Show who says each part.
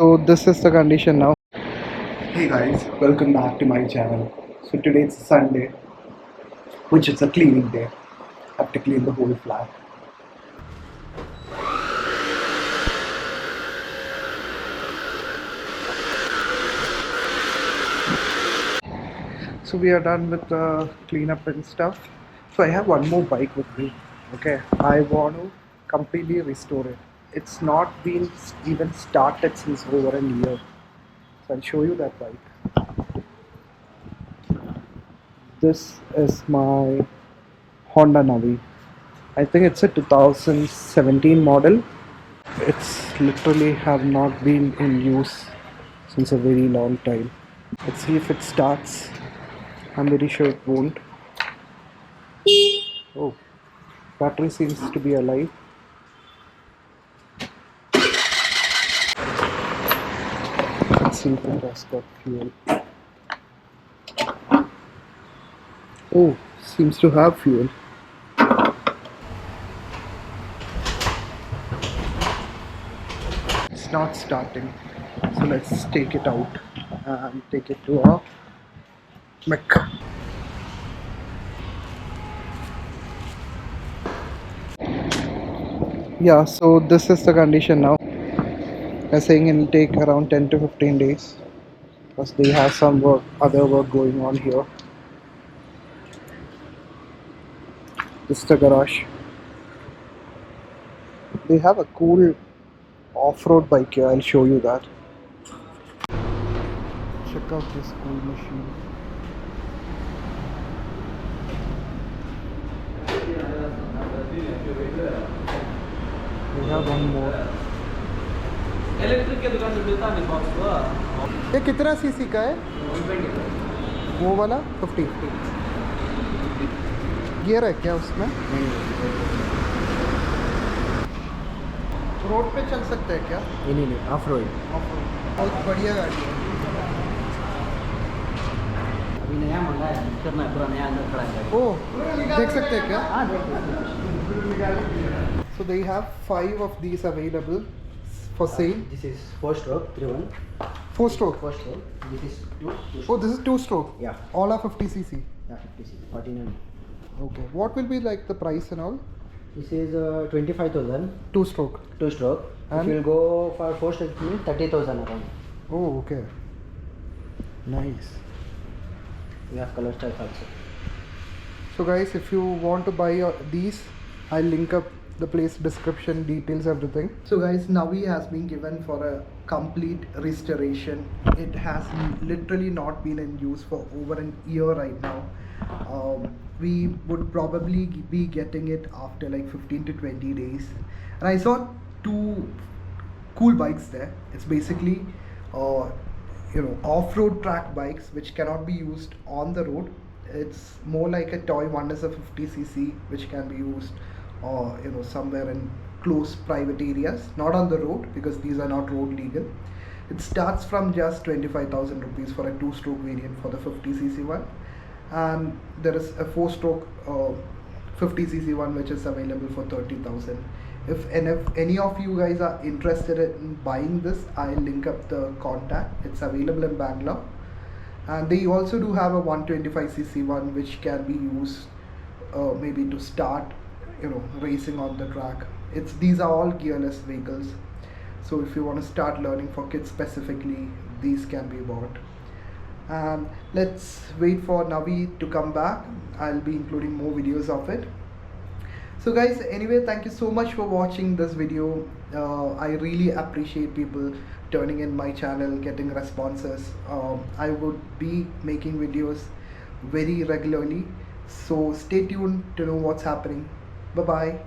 Speaker 1: So this is the condition now. Hey guys, welcome back to my channel. So today it's Sunday, which is a cleaning day. I have to clean the whole flat. So we are done with the cleanup and stuff. So I have one more bike with me. Okay, I want to completely restore it. It's not been even started since over a year. So I'll show you that bike. This is my Honda Navi. I think it's a 2017 model. It's literally have not been in use since a very long time. Let's see if it starts. I'm very sure it won't. Oh, battery seems to be alive. Let's see if it has got fuel. Oh, seems to have fuel. It's not starting. So let's take it out and take it to our mech. Yeah, so this is the condition now. They're saying it'll take around 10 to 15 days because they have some work, other work going on here. This is the garage. They have a cool off-road bike here. I'll show you that. Check out this cool machine. We have one more.
Speaker 2: Electric के दुकान से मिलता नहीं box हुआ
Speaker 1: ये कितना CC का है? वो वाला 50 गियर है क्या उसमें? रोड पे चल सकता है क्या?
Speaker 2: नहीं ऑफ रोड
Speaker 1: बहुत बढ़िया गाड़ी है.
Speaker 2: अभी नया मंगाया है करना है पूरा नया अंदर खड़ा है
Speaker 1: ओह, देख सकते हैं क्या?
Speaker 2: हाँ देख सकते.
Speaker 1: So they have 5 of these available for sale.
Speaker 2: This is 4-stroke 3-1
Speaker 1: 4 stroke.
Speaker 2: 4-stroke. This is 2
Speaker 1: Oh, this is 2 stroke.
Speaker 2: Yeah.
Speaker 1: All are 50 cc.
Speaker 2: Yeah 50 49.
Speaker 1: Okay. What will be like the price and all?
Speaker 2: This is 25,000
Speaker 1: 2 stroke.
Speaker 2: 2-stroke.
Speaker 1: And?
Speaker 2: If you will go for 4-stroke means 30,000 around.
Speaker 1: Oh, okay. Nice.
Speaker 2: We have color type also.
Speaker 1: So guys, if you want to buy these, I'll link up the place description, details, everything. So guys, Navi has been given for a complete restoration. It has literally not been in use for over a year right now. We would probably be getting it after like 15 to 20 days. And I saw 2 cool bikes there. It's basically off-road track bikes which cannot be used on the road. It's more like a toy. One is a 50cc which can be used or somewhere in close private areas, not on the road because these are not road legal. It starts from just 25,000 rupees for a 2-stroke variant for the 50cc one, and there is a 4-stroke 50cc one which is available for 30,000. If any of you guys are interested in buying this, I'll link up the contact. It's available in Bangalore, and they also do have a 125cc one which can be used maybe to start racing on the track. These are all gearless vehicles, so if you want to start learning for kids specifically, these can be bought. And let's wait for Navi to come back. I'll be including more videos of it. So guys, anyway, thank you so much for watching this video. I really appreciate people turning in my channel, getting responses. I would be making videos very regularly, so stay tuned to know what's happening. Bye bye.